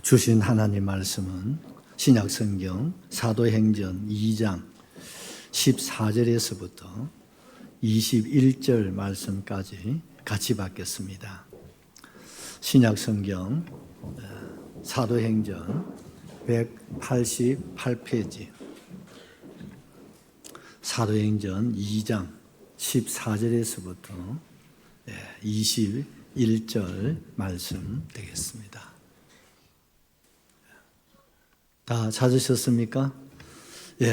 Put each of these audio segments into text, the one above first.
주신 하나님 말씀은 신약성경 사도행전 2장 14절에서부터 21절 말씀까지 같이 받겠습니다. 신약성경 사도행전 188페이지 사도행전 2장 14절에서부터 21절 말씀 되겠습니다. 다 찾으셨습니까?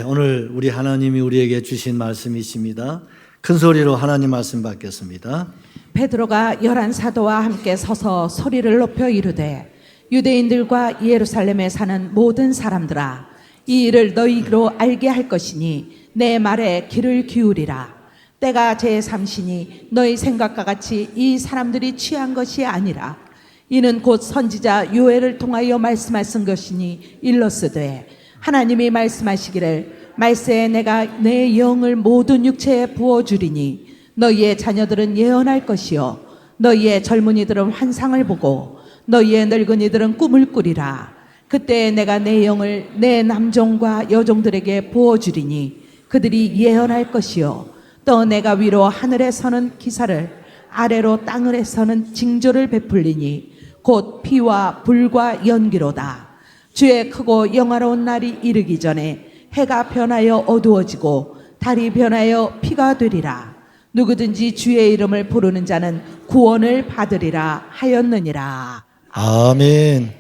오늘 우리 하나님이 우리에게 주신 말씀이십니다. 큰 소리로 하나님 말씀 받겠습니다. 베드로가 11사도와 함께 서서 소리를 높여 이르되 유대인들과 예루살렘에 사는 모든 사람들아, 이 일을 너희로 알게 할 것이니 내 말에 귀를 기울이라. 때가 제3시니 너희 생각과 같이 이 사람들이 취한 것이 아니라 이는 곧 선지자 요엘을 통하여 말씀하신 것이니 일러스되 하나님이 말씀하시기를 말세에 내가 내 영을 모든 육체에 부어주리니 너희의 자녀들은 예언할 것이요 너희의 젊은이들은 환상을 보고 너희의 늙은이들은 꿈을 꾸리라. 그때 내가 내 영을 내 남종과 여종들에게 부어주리니 그들이 예언할 것이요 또 내가 위로 하늘에서는 기사를 아래로 땅을에서는 징조를 베풀리니 곧 피와 불과 연기로다. 주의 크고 영화로운 날이 이르기 전에 해가 변하여 어두워지고 달이 변하여 피가 되리라. 누구든지 주의 이름을 부르는 자는 구원을 받으리라 하였느니라. 아멘.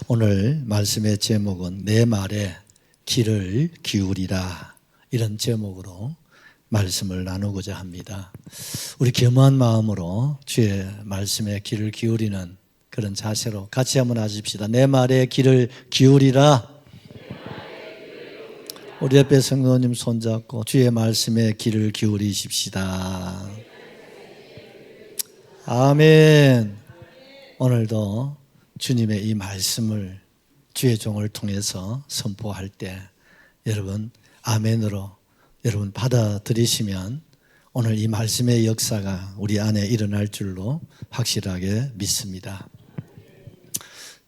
오늘 말씀의 제목은 내 말에 귀를 기울이라, 이런 제목으로 말씀을 나누고자 합니다. 우리 겸허한 마음으로 주의 말씀에 귀를 기울이는 그런 자세로 같이 한번 하십시다. 내 말에 귀를 기울이라. 우리 옆에 성도님 손잡고 주의 말씀에 귀를 기울이십시다. 아멘. 오늘도 주님의 이 말씀을 주의 종을 통해서 선포할 때 여러분 아멘으로 여러분 받아들이시면 오늘 이 말씀의 역사가 우리 안에 일어날 줄로 확실하게 믿습니다.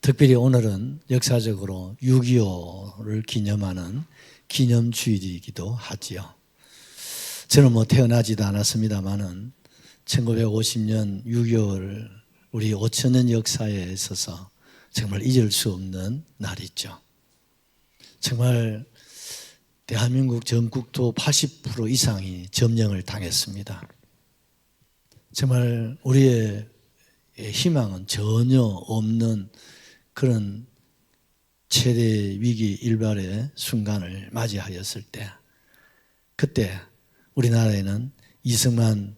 특별히 오늘은 역사적으로 6.25를 기념하는 기념주일이기도 하지요. 저는 태어나지도 않았습니다만은 1950년 6.25를 우리 5천년 역사에 있어서 정말 잊을 수 없는 날이죠. 정말 대한민국 전국도 80% 이상이 점령을 당했습니다. 정말 우리의 희망은 전혀 없는 그런 최대 위기 일발의 순간을 맞이하였을 때, 그때 우리나라에는 이승만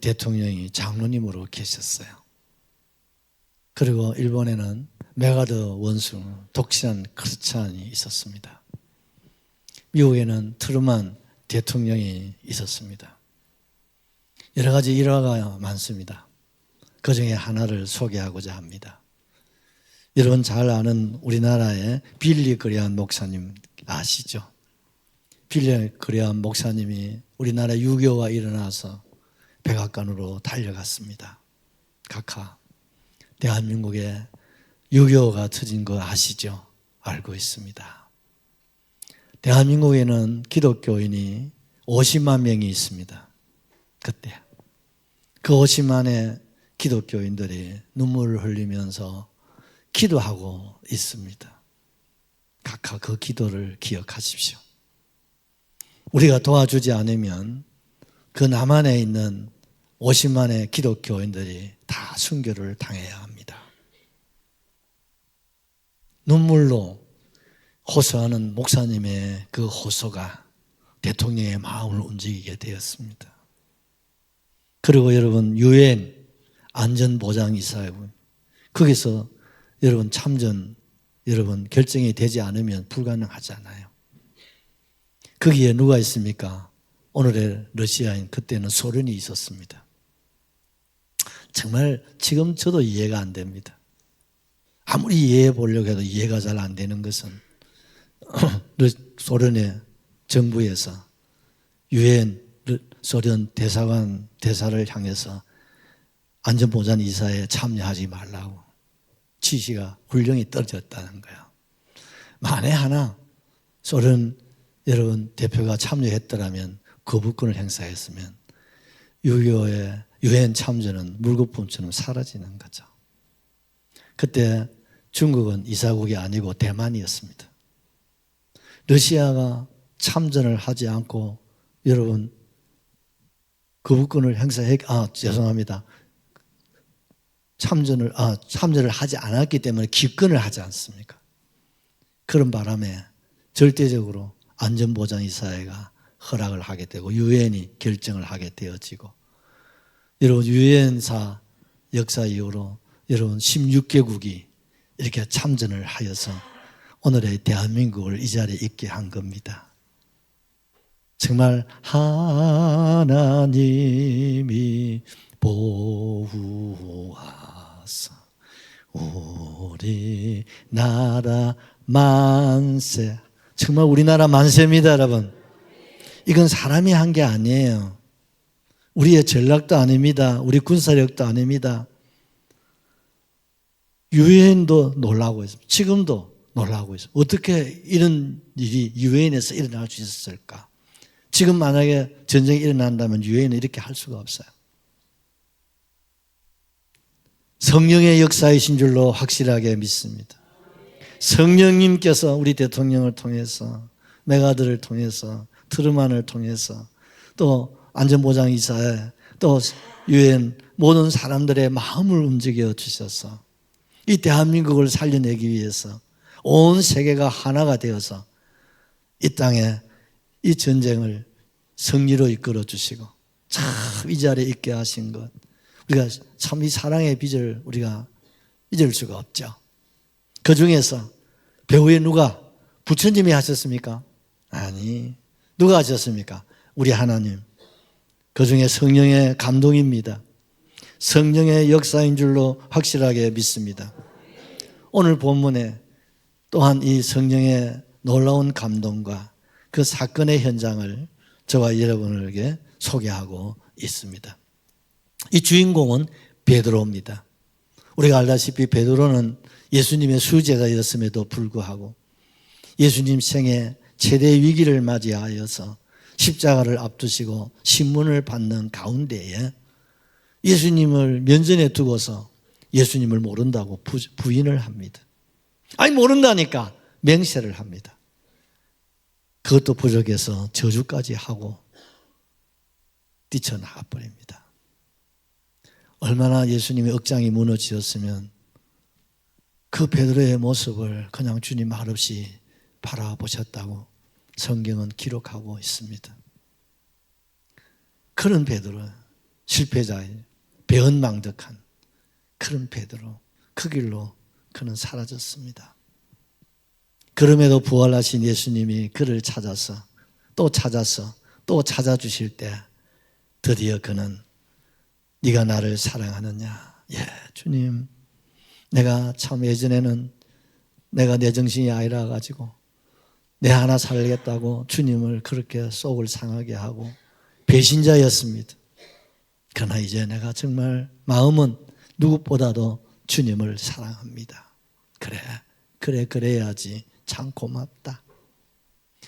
대통령이 장로님으로 계셨어요. 그리고 일본에는 메가더 원수 독실한 크루찬이 있었습니다. 미국에는 트루만 대통령이 있었습니다. 여러 가지 일화가 많습니다. 그 중에 하나를 소개하고자 합니다. 여러분 잘 아는 우리나라의 빌리 그레함 목사님 아시죠? 빌리 그레함 목사님이 우리나라 6.25가 일어나서 백악관으로 달려갔습니다. 각하, 대한민국에 6.25가 터진 거 아시죠? 알고 있습니다. 대한민국에는 기독교인이 50만 명이 있습니다. 그때 그 50만의 기독교인들이 눈물을 흘리면서 기도하고 있습니다. 각하 그 기도를 기억하십시오. 우리가 도와주지 않으면 그 남한에 있는 50만의 기독교인들이 다 순교를 당해야 합니다. 눈물로 호소하는 목사님의 그 호소가 대통령의 마음을 움직이게 되었습니다. 그리고 여러분 유엔 안전보장이사회원 거기서 여러분 참전 여러분 결정이 되지 않으면 불가능하잖아요. 거기에 누가 있습니까? 오늘의 러시아인, 그때는 소련이 있었습니다. 정말 지금 저도 이해가 안 됩니다. 아무리 이해해 보려고 해도 이해가 잘 안 되는 것은 소련의 정부에서 유엔 소련 대사를 향해서 안전보장 이사에 참여하지 말라고 지시가 훈령이 떨어졌다는 거예요. 만에 하나 소련 여러분 대표가 참여했더라면 거부권을 행사했으면 6.25의 유엔 참전은 물거품처럼 사라지는 거죠. 그때 중국은 이사국이 아니고 대만이었습니다. 러시아가 참전을 하지 않고 여러분 거부권을 죄송합니다. 참전을 하지 않았기 때문에 기권을 하지 않습니까? 그런 바람에 절대적으로 안전보장이사회가 허락을 하게 되고 유엔이 결정을 하게 되어지고 여러분 유엔사 역사 이후로 여러분 16개국이 이렇게 참전을 하여서 오늘의 대한민국을 이 자리에 있게 한 겁니다. 정말 하나님이 보호하사 우리나라 만세. 정말 우리나라 만세입니다, 여러분. 이건 사람이 한 게 아니에요. 우리의 전략도 아닙니다. 우리 군사력도 아닙니다. 유엔도 놀라고 있습니다. 지금도 놀라고 있습니다. 어떻게 이런 일이 유엔에서 일어날 수 있었을까? 지금 만약에 전쟁이 일어난다면 유엔은 이렇게 할 수가 없어요. 성령의 역사이신 줄로 확실하게 믿습니다. 성령님께서 우리 대통령을 통해서 메가드를 통해서 트루만을 통해서 또 안전보장이사회 또 유엔 모든 사람들의 마음을 움직여 주셔서 이 대한민국을 살려내기 위해서 온 세계가 하나가 되어서 이 땅에 이 전쟁을 승리로 이끌어 주시고 참 이 자리에 있게 하신 것 우리가 참 이 사랑의 빚을 우리가 잊을 수가 없죠. 그 중에서 배후에 누가 부처님이 하셨습니까? 아니, 누가 하셨습니까? 우리 하나님. 그 중에 성령의 감동입니다. 성령의 역사인 줄로 확실하게 믿습니다. 오늘 본문에 또한 이 성령의 놀라운 감동과 그 사건의 현장을 저와 여러분에게 소개하고 있습니다. 이 주인공은 베드로입니다. 우리가 알다시피 베드로는 예수님의 수제자였음에도 불구하고 예수님 생애 최대 위기를 맞이하여서 십자가를 앞두시고 신문을 받는 가운데에 예수님을 면전에 두고서 예수님을 모른다고 부인을 합니다. 아니 모른다니까 맹세를 합니다. 그것도 부족해서 저주까지 하고 뛰쳐나가 버립니다. 얼마나 예수님의 억장이 무너지었으면 그 베드로의 모습을 그냥 주님 말없이 바라보셨다고 성경은 기록하고 있습니다. 그런 베드로, 실패자의 배은망덕한 그런 베드로, 그 길로 그는 사라졌습니다. 그럼에도 부활하신 예수님이 그를 찾아서 또 찾아주실 때 드디어 그는 네가 나를 사랑하느냐? 예, 주님. 내가 참 예전에는 내가 내 정신이 아니라 가지고 내 하나 살겠다고 주님을 그렇게 속을 상하게 하고 배신자였습니다. 그러나 이제 내가 정말 마음은 누구보다도 주님을 사랑합니다. 그래야지 참 고맙다.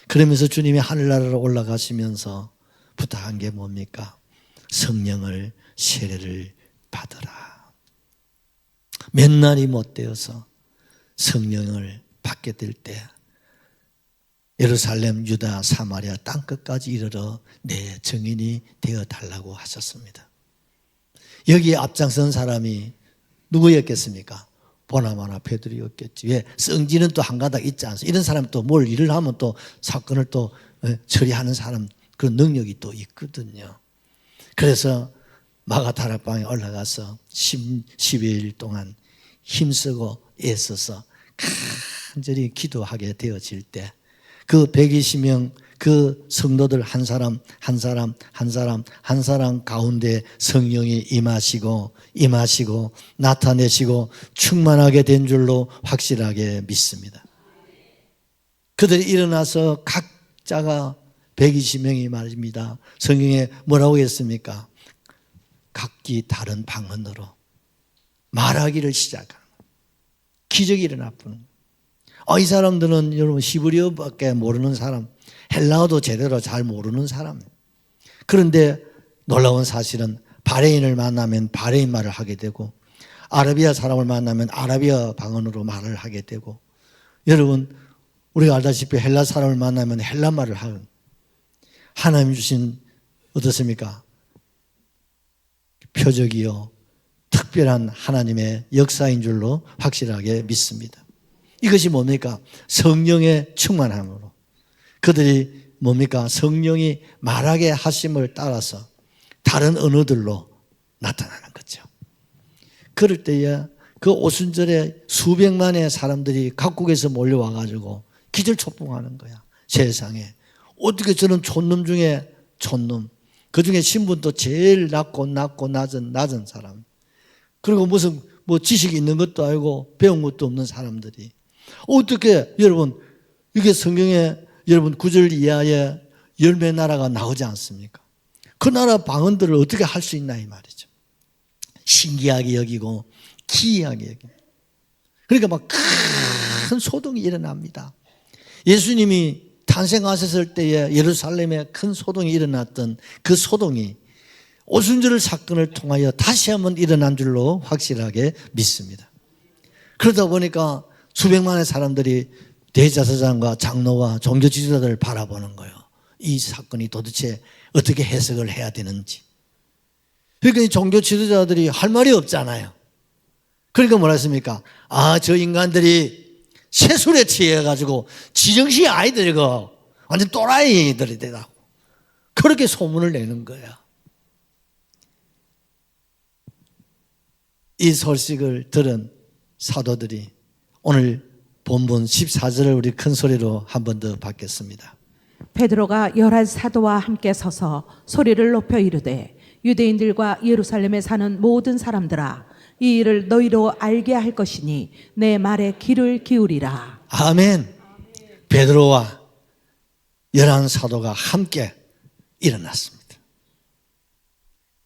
그러면서 주님이 하늘나라로 올라가시면서 부탁한 게 뭡니까? 성령을 세례를 받으라. 몇 날이 못 되어서 성령을 받게 될 때 예루살렘, 유다, 사마리아 땅끝까지 이르러 내 증인이 되어 달라고 하셨습니다. 여기에 앞장선 사람이 누구였겠습니까? 보나마나 베드로였겠지. 왜? 성질은 또 한가닥 있지 않습니까? 이런 사람 또 뭘 일을 하면 또 사건을 또 처리하는 사람 그런 능력이 또 있거든요. 그래서 마가다락방에 올라가서 10여일 동안 힘쓰고 애써서 간절히 기도하게 되어질 때 그 120명 그 성도들 한 사람 가운데 성령이 임하시고 나타내시고 충만하게 된 줄로 확실하게 믿습니다. 그들이 일어나서 각자가 120명이 말입니다. 성경에 뭐라고 했습니까? 각기 다른 방언으로 말하기를 시작합니다. 기적이 일어나 버는 거예요. 이 사람들은 여러분 히브리어밖에 모르는 사람, 헬라어도 제대로 잘 모르는 사람. 그런데 놀라운 사실은 바레인을 만나면 바레인 말을 하게 되고 아라비아 사람을 만나면 아라비아 방언으로 말을 하게 되고 여러분 우리가 알다시피 헬라 사람을 만나면 헬라 말을 하는 하나님 주신 어떻습니까? 표적이요 특별한 하나님의 역사인 줄로 확실하게 믿습니다. 이것이 뭡니까? 성령의 충만함으로 그들이 뭡니까? 성령이 말하게 하심을 따라서 다른 언어들로 나타나는 거죠. 그럴 때에 그 오순절에 수백만의 사람들이 각국에서 몰려와 가지고 기절초풍하는 거야. 세상에 어떻게 저런 촌놈 중에 촌놈, 그 중에 신분도 제일 낮고 낮은 사람, 그리고 무슨 뭐 지식이 있는 것도 아니고 배운 것도 없는 사람들이 어떻게 여러분 이게 성경에 여러분 9절 이하에 10몇 나라가 나오지 않습니까? 그 나라 방언들을 어떻게 할 수 있나 이 말이죠. 신기하게 여기고 기이하게 여기고 그러니까 막 큰 소동이 일어납니다. 예수님이 탄생하셨을 때에 예루살렘에 큰 소동이 일어났던 그 소동이 오순절 사건을 통하여 다시 한번 일어난 줄로 확실하게 믿습니다. 그러다 보니까 수백만의 사람들이 대제사장과 장로와 종교 지도자들을 바라보는 거예요. 이 사건이 도대체 어떻게 해석을 해야 되는지. 그러니까 이 종교 지도자들이 할 말이 없잖아요. 그러니까 뭐라 했습니까? 저 인간들이 세술에 취해가지고 지정시 아이들이고 완전 또라이들이 되다고 그렇게 소문을 내는 거야. 이 소식을 들은 사도들이 오늘 본문 14절을 우리 큰 소리로 한 번 더 받겠습니다. 베드로가 11 사도와 함께 서서 소리를 높여 이르되 유대인들과 예루살렘에 사는 모든 사람들아 이 일을 너희로 알게 할 것이니 내 말에 귀를 기울이라. 아멘. 베드로와 11 사도가 함께 일어났습니다.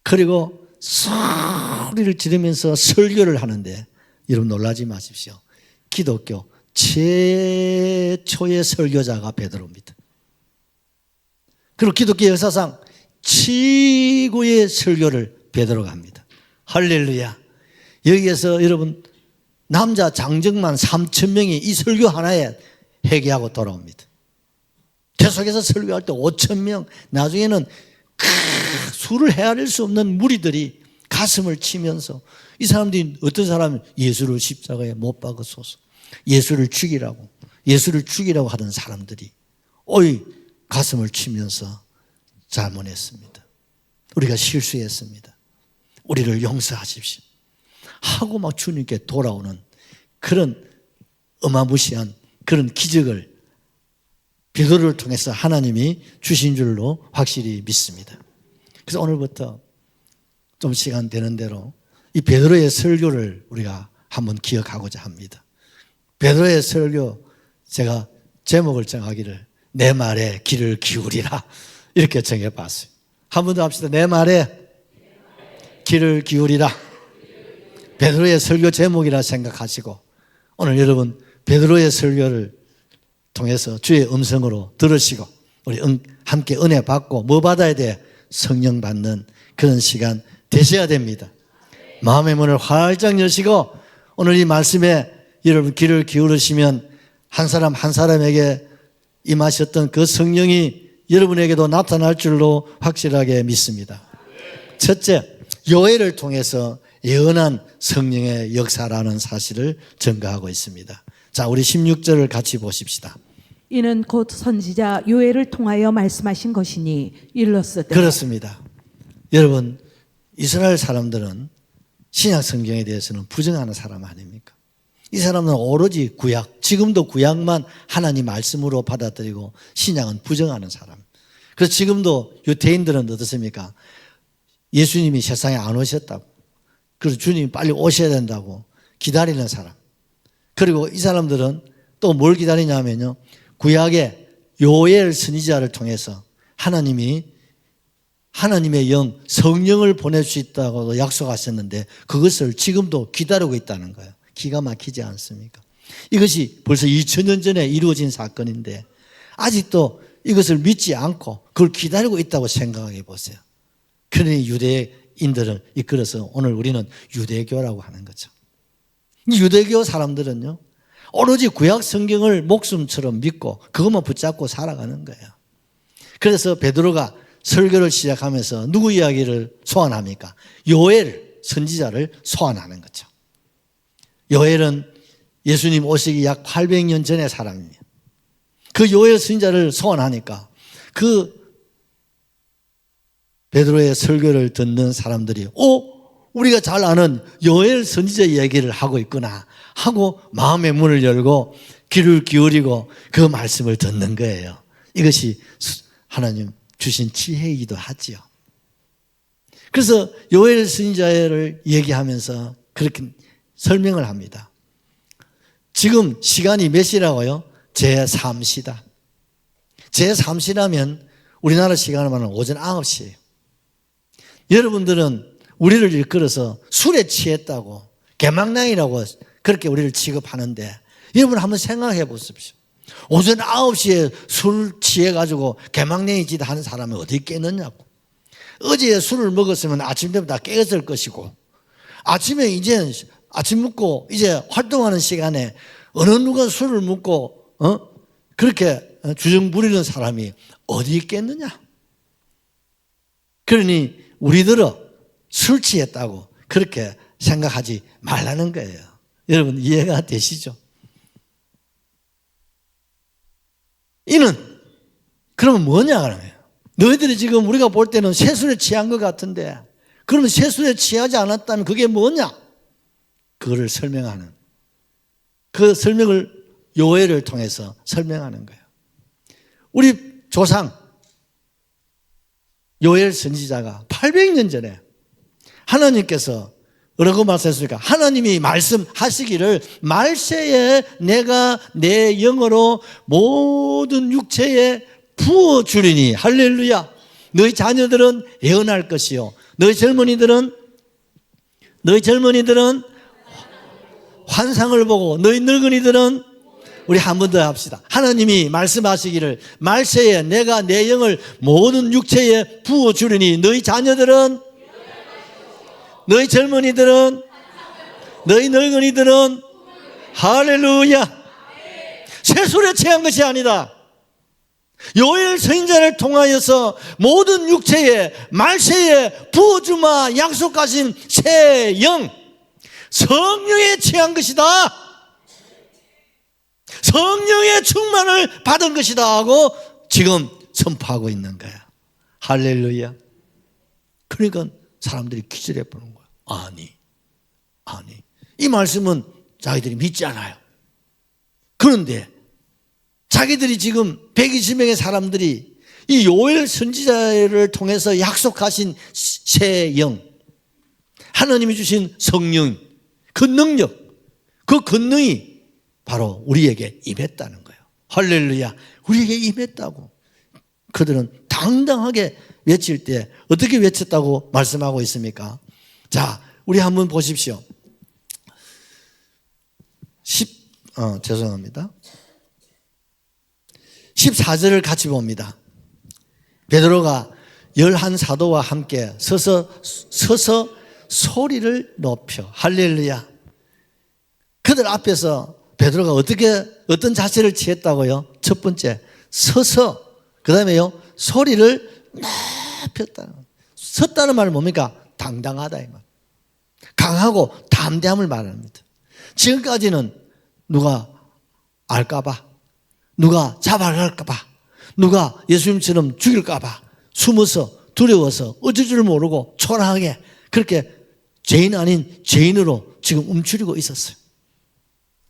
그리고 소리를 지르면서 설교를 하는데 여러분 놀라지 마십시오. 기독교 최초의 설교자가 베드로입니다. 그리고 기독교 역사상 최고의 설교를 베드로가 합니다. 할렐루야. 여기에서 여러분 남자 장정만 3,000명이 이 설교 하나에 회개하고 돌아옵니다. 계속해서 설교할 때 5,000명, 나중에는 수를 헤아릴 수 없는 무리들이 가슴을 치면서 이 사람들이 어떤 사람은 예수를 십자가에 못 박으소서, 예수를 죽이라고 하던 사람들이 가슴을 치면서 잘못했습니다. 우리가 실수했습니다. 우리를 용서하십시오. 하고 막 주님께 돌아오는 그런 어마무시한 그런 기적을 베드로를 통해서 하나님이 주신 줄로 확실히 믿습니다. 그래서 오늘부터 좀 시간 되는 대로 이 베드로의 설교를 우리가 한번 기억하고자 합니다. 베드로의 설교 제가 제목을 정하기를 내 말에 귀를 기울이라 이렇게 정해봤어요. 한 번 더 합시다. 내 말에 귀를 기울이라. 베드로의 설교 제목이라 생각하시고 오늘 여러분 베드로의 설교를 통해서 주의 음성으로 들으시고 우리 함께 은혜 받고 뭐 받아야 돼? 성령 받는 그런 시간 되셔야 됩니다. 마음의 문을 활짝 여시고 오늘 이 말씀에 여러분 귀를 기울이시면 한 사람 한 사람에게 임하셨던 그 성령이 여러분에게도 나타날 줄로 확실하게 믿습니다. 첫째, 요엘을 통해서 예언한 성령의 역사라는 사실을 증거하고 있습니다. 자, 우리 16절을 같이 보십시다. 이는 곧 선지자 요엘을 통하여 말씀하신 것이니 일렀으되. 그렇습니다. 여러분, 이스라엘 사람들은 신약 성경에 대해서는 부정하는 사람 아닙니까? 이 사람은 오로지 구약, 지금도 구약만 하나님 말씀으로 받아들이고 신약은 부정하는 사람. 그래서 지금도 유대인들은 어떻습니까? 예수님이 세상에 안 오셨다고, 그래서 주님이 빨리 오셔야 된다고 기다리는 사람. 그리고 이 사람들은 또 뭘 기다리냐면요, 구약의 요엘 선지자를 통해서 하나님이 하나님의 영, 성령을 보낼 수 있다고 약속하셨는데 그것을 지금도 기다리고 있다는 거예요. 기가 막히지 않습니까? 이것이 벌써 2000년 전에 이루어진 사건인데 아직도 이것을 믿지 않고 그걸 기다리고 있다고 생각해 보세요. 그러니 유대인들을 이끌어서 오늘 우리는 유대교라고 하는 거죠. 유대교 사람들은요, 오로지 구약 성경을 목숨처럼 믿고 그것만 붙잡고 살아가는 거예요. 그래서 베드로가 설교를 시작하면서 누구 이야기를 소환합니까? 요엘 선지자를 소환하는 거죠. 요엘은 예수님 오시기 약 800년 전의 사람입니다. 그 요엘 선지자를 소환하니까 그 베드로의 설교를 듣는 사람들이 우리가 잘 아는 요엘 선지자 얘기를 하고 있구나 하고 마음의 문을 열고 귀를 기울이고 그 말씀을 듣는 거예요. 이것이 하나님 주신 지혜이기도 하지요. 그래서 요엘 선지자를 얘기하면서 그렇게 설명을 합니다. 지금 시간이 몇 시라고요? 제3시다. 제3시라면 우리나라 시간으로 말하면 오전 9시예요. 여러분들은 우리를 일컬어서 술에 취했다고 개망랑이라고 그렇게 우리를 취급하는데 여러분 한번 생각해 보십시오. 오전 9시에 술 취해가지고 개망냉이 짓 하는 사람이 어디 깨느냐고. 어제 술을 먹었으면 아침 되면 다 깨었을 것이고 아침에 이제 아침 먹고 이제 활동하는 시간에 어느 누가 술을 먹고 그렇게 주정 부리는 사람이 어디 있겠느냐. 그러니 우리들은 술 취했다고 그렇게 생각하지 말라는 거예요. 여러분 이해가 되시죠? 이는 그러면 뭐냐 그러면 너희들이 지금 우리가 볼 때는 세술에 취한 것 같은데 그러면 세술에 취하지 않았다면 그게 뭐냐? 그거를 설명하는 그 설명을 요엘을 통해서 설명하는 거예요. 우리 조상 요엘 선지자가 800년 전에 하나님께서 뭐라고 말씀했습니까? 하나님이 말씀하시기를 말세에 내가 내 영으로 모든 육체에 부어주리니 할렐루야. 너희 자녀들은 예언할 것이요 너희 젊은이들은 환상을 보고 너희 늙은이들은 우리 한 번 더 합시다. 하나님이 말씀하시기를 말세에 내가 내 영을 모든 육체에 부어주리니 너희 자녀들은 너희 젊은이들은 너희 늙은이들은 할렐루야. 세술에 취한 것이 아니다. 요엘 선지자를 통하여서 모든 육체에 말세에 부어주마 약속하신 새 영 성령에 취한 것이다. 성령의 충만을 받은 것이다 하고 지금 선포하고 있는 거야. 할렐루야. 그러니까 사람들이 기절해 보는 거야. 아니 이 말씀은 자기들이 믿지 않아요. 그런데 자기들이 지금 120명의 사람들이 이 요엘 선지자를 통해서 약속하신 새 영 하나님이 주신 성령 그 능력 그 권능이 바로 우리에게 임했다는 거예요. 할렐루야. 우리에게 임했다고. 그들은 당당하게 외칠 때 어떻게 외쳤다고 말씀하고 있습니까? 자, 우리 한번 보십시오. 14절을 같이 봅니다. 베드로가 11사도와 함께 서서 소리를 높여 할렐루야. 그들 앞에서 베드로가 어떤 자세를 취했다고요? 첫 번째, 서서, 그 다음에요, 소리를 높였다. 섰다는 말은 뭡니까? 당당하다, 이 말. 강하고 담대함을 말합니다. 지금까지는 누가 알까봐, 누가 잡아갈까봐, 누가 예수님처럼 죽일까봐, 숨어서, 두려워서, 어쩔 줄 모르고, 초라하게, 그렇게 죄인 아닌 죄인으로 지금 움츠리고 있었어요.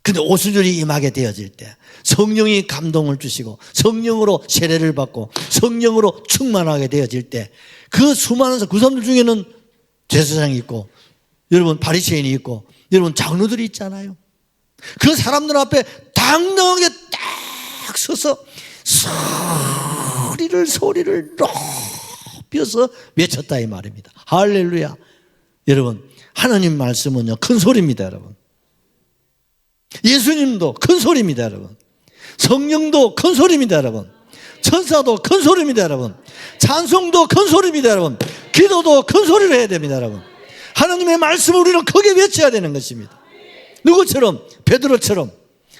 근데 오순절이 임하게 되어질 때 성령이 감동을 주시고 성령으로 세례를 받고 성령으로 충만하게 되어질 때 그 수많은 그 사람들 중에는 제사장이 있고 여러분 바리새인이 있고 여러분 장로들이 있잖아요. 그 사람들 앞에 당당하게 딱 서서 소리를 높여서 외쳤다 이 말입니다. 할렐루야. 여러분 하나님 말씀은요 큰 소리입니다. 여러분 예수님도 큰 소리입니다, 여러분. 성령도 큰 소리입니다, 여러분. 천사도 큰 소리입니다, 여러분. 찬송도 큰 소리입니다, 여러분. 기도도 큰 소리로 해야 됩니다, 여러분. 하나님의 말씀을 우리는 크게 외쳐야 되는 것입니다. 누구처럼? 베드로처럼,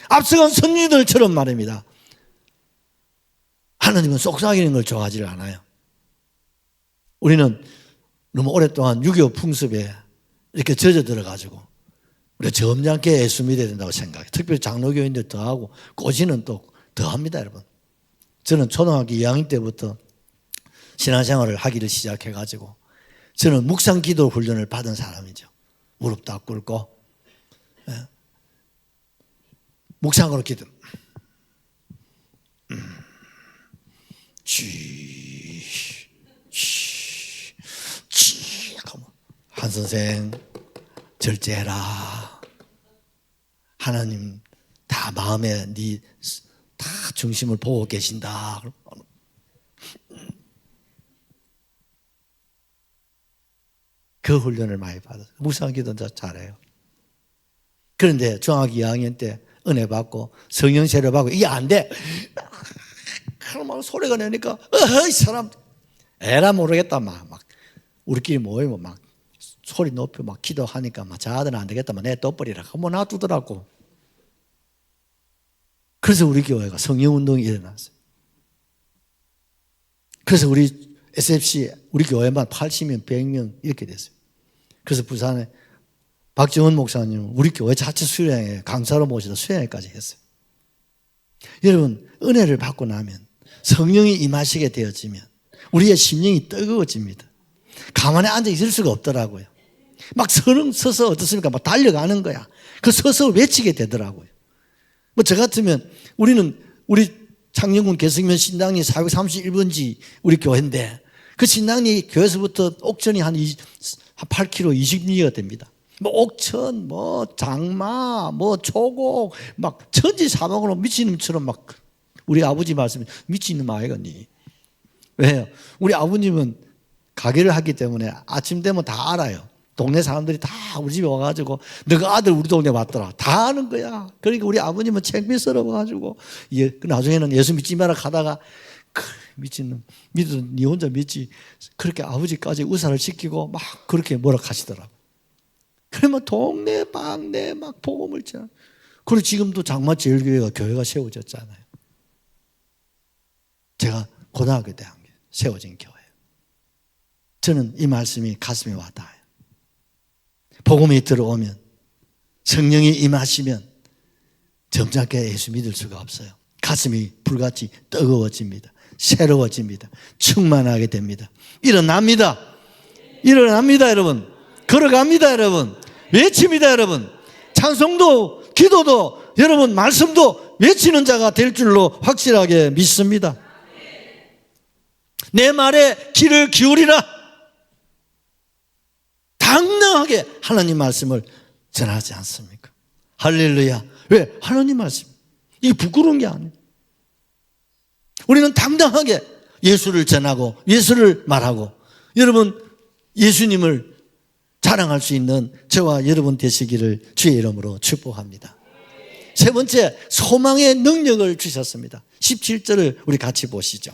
앞서간 선지들처럼 말입니다. 하나님은 속삭이는 걸 좋아하지 않아요. 우리는 너무 오랫동안 유교 풍습에 이렇게 젖어들어가지고 우리가 점잖게 예수 믿어야 된다고 생각해요. 특별히 장로교인들 더하고 꼬지는 또 더합니다, 여러분. 저는 초등학교 2학년 때부터 신앙생활을 하기를 시작해가지고 저는 묵상 기도 훈련을 받은 사람이죠. 무릎 딱 꿇고 묵상으로 기도. 한 선생 절제해라. 하나님 다 마음에 네 다 중심을 보고 계신다. 그 훈련을 많이 받았어요. 묵상기도 잘해요. 그런데 중학교 2학년 때 은혜 받고 성령 세례 받고 이게 안 돼. 그럼 소리가 나니까 이 사람 에라 모르겠다 막 우리끼리 모이면 막 소리 높여 막 기도하니까 막 자아들은 안 되겠다 막 내 떠버리라 한번 놔두더라고. 그래서 우리 교회가 성령운동이 일어났어요. 그래서 우리 SFC 우리 교회만 80명 100명 이렇게 됐어요. 그래서 부산에 박정원 목사님 우리 교회 자체 수련회 강사로 모시다 수련회까지 했어요. 여러분 은혜를 받고 나면 성령이 임하시게 되어지면 우리의 심령이 뜨거워집니다. 가만히 앉아 있을 수가 없더라고요. 막 서서 어떻습니까? 막 달려가는 거야. 그 서서 외치게 되더라고요. 뭐 저 같으면 우리 창녕군 개성면 신당리 431번지 우리 교회인데 그 신당리 교회에서부터 옥천이 한 8km 20리가 됩니다. 뭐 옥천, 뭐 장마, 뭐 초곡, 막 천지사방으로 미친놈처럼 막 우리 아버지 말씀이 미친놈 아이거니. 왜요? 우리 아버님은 가게를 하기 때문에 아침 되면 다 알아요. 동네 사람들이 다 우리 집에 와가지고 너가 아들 우리 동네 왔더라. 다 아는 거야. 그러니까 우리 아버님은 책미스러워가지고 나중에는 예수 믿지 마라 가다가 미친놈 믿어도 니 혼자 믿지. 그렇게 아버지까지 의사를 시키고 막 그렇게 뭐라 하시더라고. 그러면 동네 방네 막 복음을 쳐. 그리고 지금도 장마제일교회가 교회가 세워졌잖아요. 제가 고등학교 때 한 게 세워진 교회예요. 저는 이 말씀이 가슴에 와닿아요. 복음이 들어오면 성령이 임하시면 점잖게 예수 믿을 수가 없어요. 가슴이 불같이 뜨거워집니다. 새로워집니다. 충만하게 됩니다. 일어납니다. 일어납니다, 여러분. 걸어갑니다, 여러분. 외칩니다, 여러분. 찬송도 기도도 여러분 말씀도 외치는 자가 될 줄로 확실하게 믿습니다. 내 말에 귀를 기울이라. 당당하게 하나님 말씀을 전하지 않습니까? 할렐루야. 왜? 하나님 말씀. 이게 부끄러운 게 아니에요. 우리는 당당하게 예수를 전하고 예수를 말하고 여러분 예수님을 자랑할 수 있는 저와 여러분 되시기를 주의 이름으로 축복합니다. 세 번째, 소망의 능력을 주셨습니다. 17절을 우리 같이 보시죠.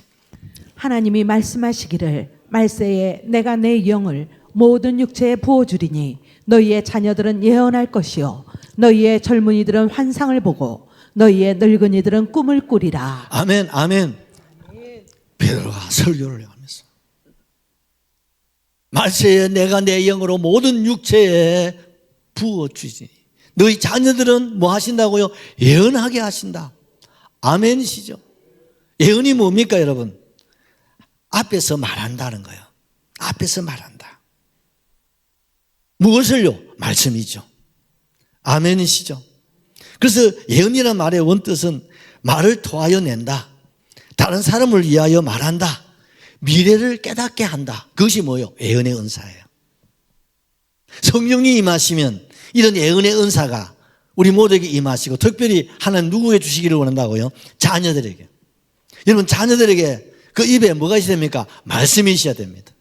하나님이 말씀하시기를 말세에 내가 내 영을 모든 육체에 부어주리니 너희의 자녀들은 예언할 것이요 너희의 젊은이들은 환상을 보고 너희의 늙은이들은 꿈을 꾸리라. 아멘, 아멘. 베드로가 설교를 하면서 말세에 내가 내 영으로 모든 육체에 부어주지. 너희 자녀들은 뭐 하신다고요? 예언하게 하신다. 아멘이시죠? 예언이 뭡니까, 여러분? 앞에서 말한다는 거예요. 앞에서 말한다. 무엇을요? 말씀이죠. 아멘이시죠? 그래서 예언이라는 말의 원뜻은 말을 토하여 낸다. 다른 사람을 위하여 말한다. 미래를 깨닫게 한다. 그것이 뭐예요? 예언의 은사예요. 성령이 임하시면 이런 예언의 은사가 우리 모두에게 임하시고 특별히 하나님 누구에게 주시기를 원한다고요? 자녀들에게. 여러분 자녀들에게 그 입에 뭐가 있어야 됩니까? 말씀이 있어야 됩니다.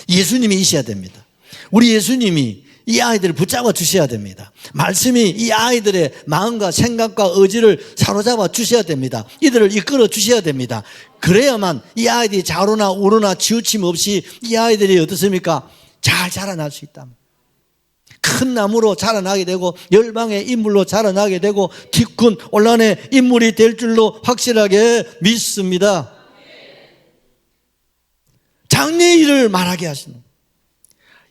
예수님이 있어야 됩니다. 우리 예수님이 이 아이들을 붙잡아 주셔야 됩니다. 말씀이 이 아이들의 마음과 생각과 의지를 사로잡아 주셔야 됩니다. 이들을 이끌어 주셔야 됩니다. 그래야만 이 아이들이 좌로나 우로나 치우침 없이 이 아이들이 어떻습니까? 잘 자라날 수 있다. 큰 나무로 자라나게 되고 열방의 인물로 자라나게 되고 뒤큰 온란의 인물이 될 줄로 확실하게 믿습니다. 장래의 일을 말하게 하시는,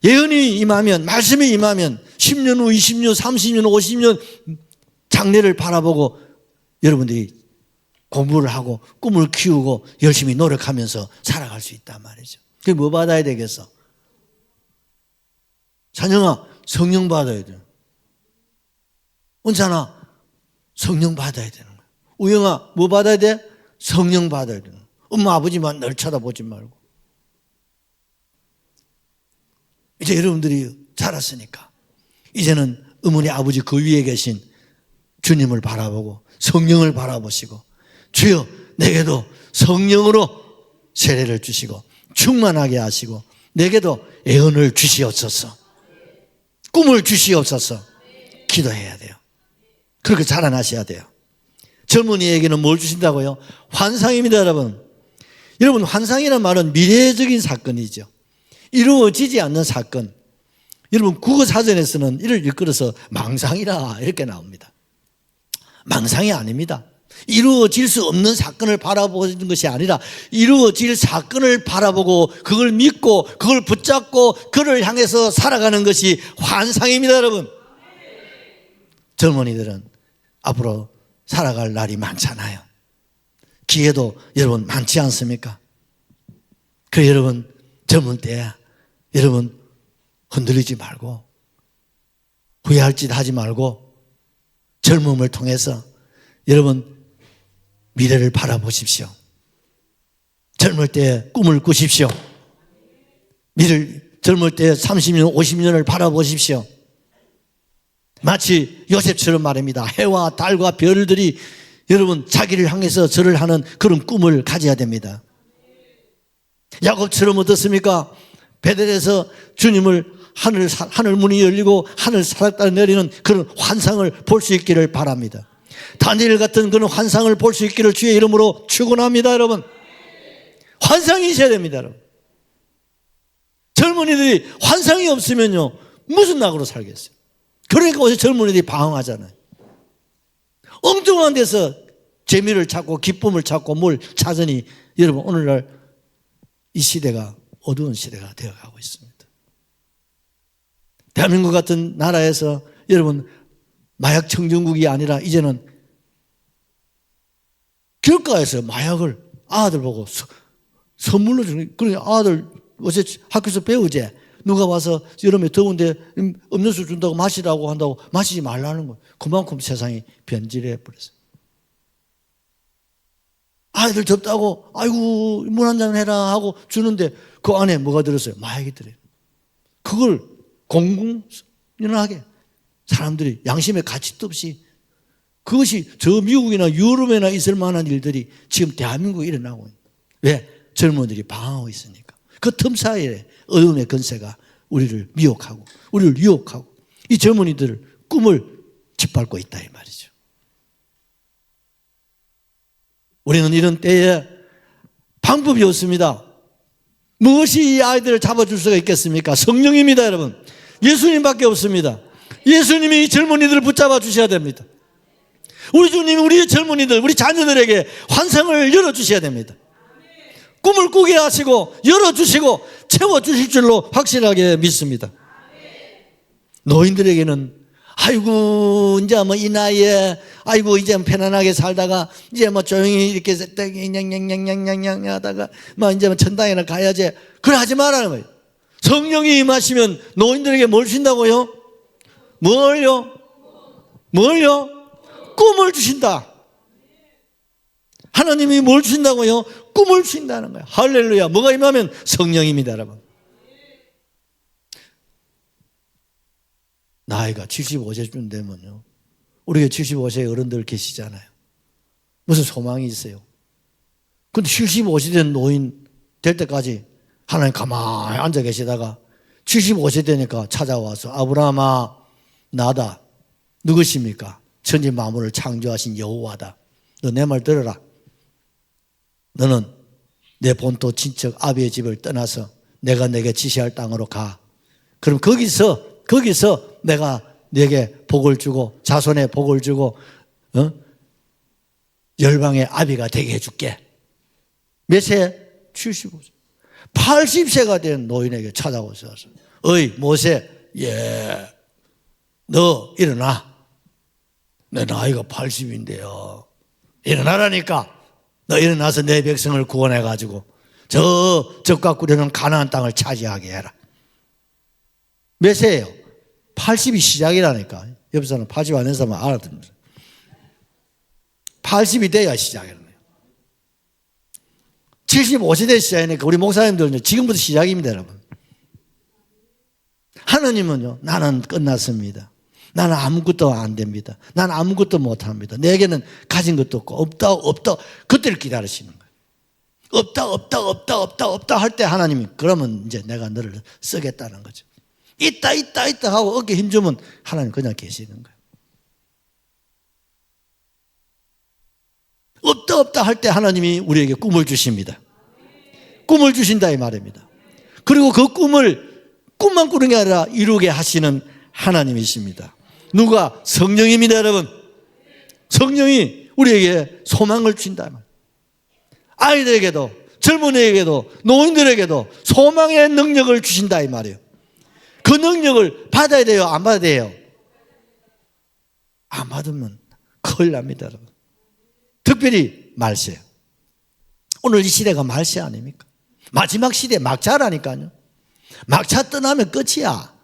예언이 임하면, 말씀이 임하면 10년 후, 20년, 30년, 50년 장래를 바라보고 여러분들이 공부를 하고 꿈을 키우고 열심히 노력하면서 살아갈 수 있단 말이죠. 그게 뭐 받아야 되겠어? 찬영아, 성령 받아야 돼. 은찬아, 성령 받아야 되는 거야. 우영아, 뭐 받아야 돼? 성령 받아야 되는 거야. 엄마, 아버지만 널 쳐다보지 말고. 이제 여러분들이 자랐으니까 이제는 어머니 아버지 그 위에 계신 주님을 바라보고 성령을 바라보시고, 주여 내게도 성령으로 세례를 주시고 충만하게 하시고 내게도 예언을 주시옵소서, 꿈을 주시옵소서 기도해야 돼요. 그렇게 자라나셔야 돼요. 젊은이에게는 뭘 주신다고요? 환상입니다. 여러분 환상이라는 말은 미래적인 사건이죠. 이루어지지 않는 사건. 여러분 국어사전에서는 이를 일컬어서 망상이라 이렇게 나옵니다. 망상이 아닙니다. 이루어질 수 없는 사건을 바라보는 것이 아니라 이루어질 사건을 바라보고 그걸 믿고 그걸 붙잡고 그를 향해서 살아가는 것이 환상입니다. 여러분, 젊은이들은 앞으로 살아갈 날이 많잖아요. 기회도 여러분 많지 않습니까? 그래 여러분 젊은 때 여러분 흔들리지 말고 후회할 짓 하지 말고 젊음을 통해서 여러분 미래를 바라보십시오. 젊을 때 꿈을 꾸십시오. 젊을 때 30년 50년을 바라보십시오. 마치 요셉처럼 말입니다. 해와 달과 별들이 여러분 자기를 향해서 절을 하는 그런 꿈을 가져야 됩니다. 야곱처럼 어떻습니까? 베델에서 주님을 하늘 문이 열리고 하늘 사락다리 내리는 그런 환상을 볼 수 있기를 바랍니다. 다니엘 같은 그런 환상을 볼 수 있기를 주의 이름으로 축원합니다. 여러분, 환상이 있어야 됩니다. 여러분, 젊은이들이 환상이 없으면요 무슨 낙으로 살겠어요? 그러니까 어제 젊은이들이 방황하잖아요. 엉뚱한 데서 재미를 찾고 기쁨을 찾고 뭘 찾으니 여러분 오늘날 이 시대가 어두운 시대가 되어가고 있습니다. 대한민국 같은 나라에서 여러분 마약 청정국이 아니라 이제는 길가에서 마약을 아들 보고 선물로 주는, 그러니 아들 어제 학교에서 배우지, 누가 와서 여름에 더운데 음료수 준다고 마시라고 한다고 마시지 말라는 거예요. 그만큼 세상이 변질해 버렸어요. 아이들 덥다고 아이고 물 한 잔 해라 하고 주는데 그 안에 뭐가 들었어요? 마약이 들어요. 그걸 공공연하게 사람들이 양심의 가치도 없이, 그것이 저 미국이나 유럽에나 있을 만한 일들이 지금 대한민국에 일어나고 있는. 왜? 젊은이들이 방황하고 있으니까. 그 틈 사이에 어둠의 권세가 우리를 미혹하고 우리를 유혹하고 이 젊은이들 꿈을 짓밟고 있다 이 말이죠. 우리는 이런 때에 방법이 없습니다. 무엇이 이 아이들을 잡아줄 수가 있겠습니까? 성령입니다. 여러분, 예수님밖에 없습니다. 예수님이 이 젊은이들을 붙잡아 주셔야 됩니다. 우리 주님이 우리 젊은이들, 우리 자녀들에게 환상을 열어주셔야 됩니다. 꿈을 꾸게 하시고 열어주시고 채워주실 줄로 확실하게 믿습니다. 노인들에게는 아이고 이제 뭐 이 나이에 아이고 이제 편안하게 살다가 이제 뭐 조용히 이렇게 냥냥냥냥냥 하다가 뭐 이제 뭐 천당에나 가야지, 그래 하지 말라는 거예요. 성령이 임하시면 노인들에게 뭘 주신다고요? 뭘요? 꿈을 주신다. 하나님이 뭘 주신다고요? 꿈을 주신다는 거예요. 할렐루야. 뭐가 임하면? 성령입니다. 여러분, 나이가 75세쯤 되면요, 우리가 75세 어른들 계시잖아요. 무슨 소망이 있어요? 근데 75세 된 노인 될 때까지 하나님 가만히 앉아 계시다가 75세 되니까 찾아와서 아브라함아 나다. 누구십니까? 천지 만물을 창조하신 여호와다. 너 내 말 들어라. 너는 내 본토 친척 아비의 집을 떠나서 내가 내게 지시할 땅으로 가. 그럼 거기서 내가 내게 복을 주고 자손에 복을 주고 열방의 아비가 되게 해줄게. 몇 세? 75세. 80세가 된 노인에게 찾아오셔서 어이 모세, 예, 너 일어나. 내 나이가 80인데요. 일어나라니까. 너 일어나서 내 백성을 구원해가지고 저 적과 꾸려는 가나안 땅을 차지하게 해라. 몇 세예요? 80이 시작이라니까. 옆 사람 80 안 된 사람은 알아듣습니다. 80이 돼야 시작이라네요. 75세 대 시작이니까 우리 목사님들은 지금부터 시작입니다, 여러분. 하나님은요, 나는 끝났습니다. 나는 아무것도 안 됩니다. 나는 아무것도 못합니다. 내게는 가진 것도 없고 없다 그때를 기다리시는 거예요. 없다 할 때 하나님이 그러면 이제 내가 너를 쓰겠다는 거죠. 있다 하고 어깨 힘주면 하나님 그냥 계시는 거예요. 없다 할 때 하나님이 우리에게 꿈을 주십니다. 꿈을 주신다 이 말입니다. 그리고 그 꿈만 꾸는 게 아니라 이루게 하시는 하나님이십니다. 누가? 성령입니다, 여러분. 성령이 우리에게 소망을 주신다. 아이들에게도, 젊은이에게도, 노인들에게도 소망의 능력을 주신다 이 말이에요. 그 능력을 받아야 돼요, 안 받아야 돼요? 안 받으면 큰일 납니다, 여러분. 특별히 말세. 오늘 이 시대가 말세 아닙니까? 마지막 시대 막차라니까요. 막차 떠나면 끝이야.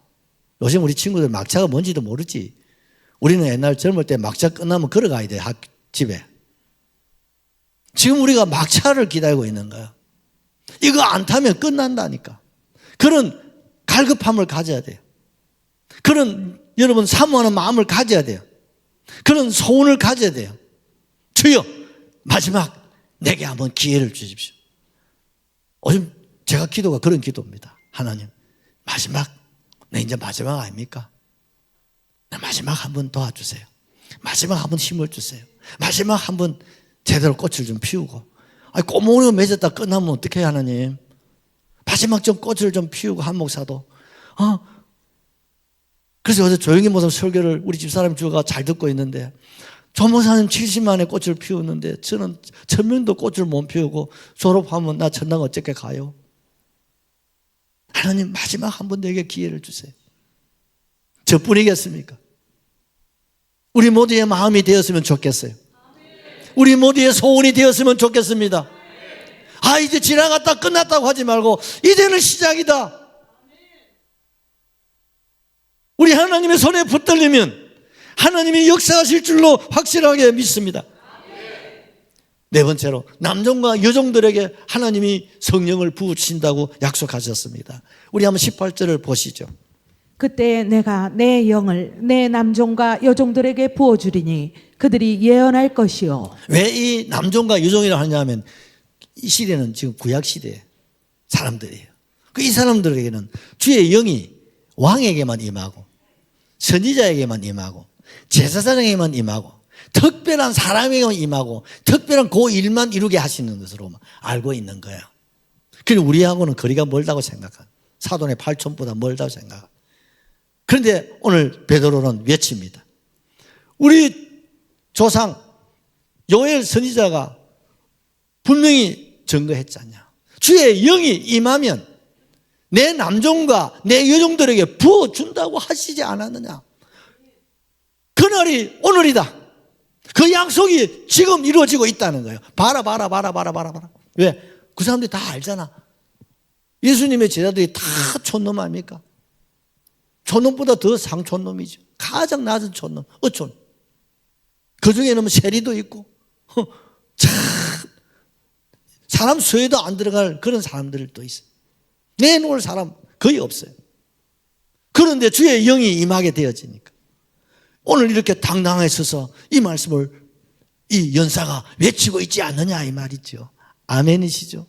요즘 우리 친구들 막차가 뭔지도 모르지. 우리는 옛날 젊을 때 막차 끝나면 걸어가야 돼, 집에. 지금 우리가 막차를 기다리고 있는 거야. 이거 안 타면 끝난다니까. 그런 갈급함을 가져야 돼요. 그런 여러분 사모하는 마음을 가져야 돼요. 그런 소원을 가져야 돼요. 주여, 마지막 내게 한번 기회를 주십시오. 요즘 제가 기도가 그런 기도입니다. 하나님, 마지막, 내 이제 마지막 아닙니까? 마지막 한번 도와주세요. 마지막 한번 힘을 주세요. 마지막 한번 제대로 꽃을 좀 피우고. 꼬모리가 맺었다 끝나면 어떻게 해요, 하나님? 마지막 좀 꽃을 좀 피우고, 한 목사도. 그래서 어제 조용히 모습 설교를 우리 집사람 주가 잘 듣고 있는데, 조 목사님 70만의 꽃을 피우는데 저는 1000명도 꽃을 못 피우고 졸업하면 나 천당 어떻게 가요? 하나님 마지막 한번 내게 기회를 주세요. 저뿐이겠습니까? 우리 모두의 마음이 되었으면 좋겠어요. 우리 모두의 소원이 되었으면 좋겠습니다. 이제 지나갔다 끝났다고 하지 말고 이제는 시작이다. 우리 하나님의 손에 붙들리면 하나님이 역사하실 줄로 확실하게 믿습니다. 네 번째로 남종과 여종들에게 하나님이 성령을 부으신다고 약속하셨습니다. 우리 한번 18절을 보시죠. 그때 내가 내 영을 내 남종과 여종들에게 부어주리니 그들이 예언할 것이요. 왜 이 남종과 여종이라고 하냐면 이 시대는 지금 구약시대 사람들이에요. 이 사람들에게는 주의 영이 왕에게만 임하고 선지자에게만 임하고 제사장에게만 임하고 특별한 사람에게만 임하고 특별한 그 일만 이루게 하시는 것으로 알고 있는 거예요. 그리고 우리하고는 거리가 멀다고 생각합니다. 사돈의 8촌보다 멀다고 생각합니다. 그런데 오늘 베드로는 외칩니다. 우리 조상 요엘 선지자가 분명히 증거했잖냐. 주의 영이 임하면 내 남종과 내 여종들에게 부어준다고 하시지 않았느냐. 그날이 오늘이다. 그 약속이 지금 이루어지고 있다는 거예요. 봐라. 왜? 그 사람들이 다 알잖아. 예수님의 제자들이 다 촌놈 아닙니까? 촌놈보다 더 상촌놈이죠. 가장 낮은 촌놈, 어촌. 그 중에는 세리도 있고, 참, 사람 수에도 안 들어갈 그런 사람들도 있어요. 내놓을 사람 거의 없어요. 그런데 주의 영이 임하게 되어지니까 오늘 이렇게 당당하게 서서 이 말씀을 이 연사가 외치고 있지 않느냐 이 말이죠. 아멘이시죠?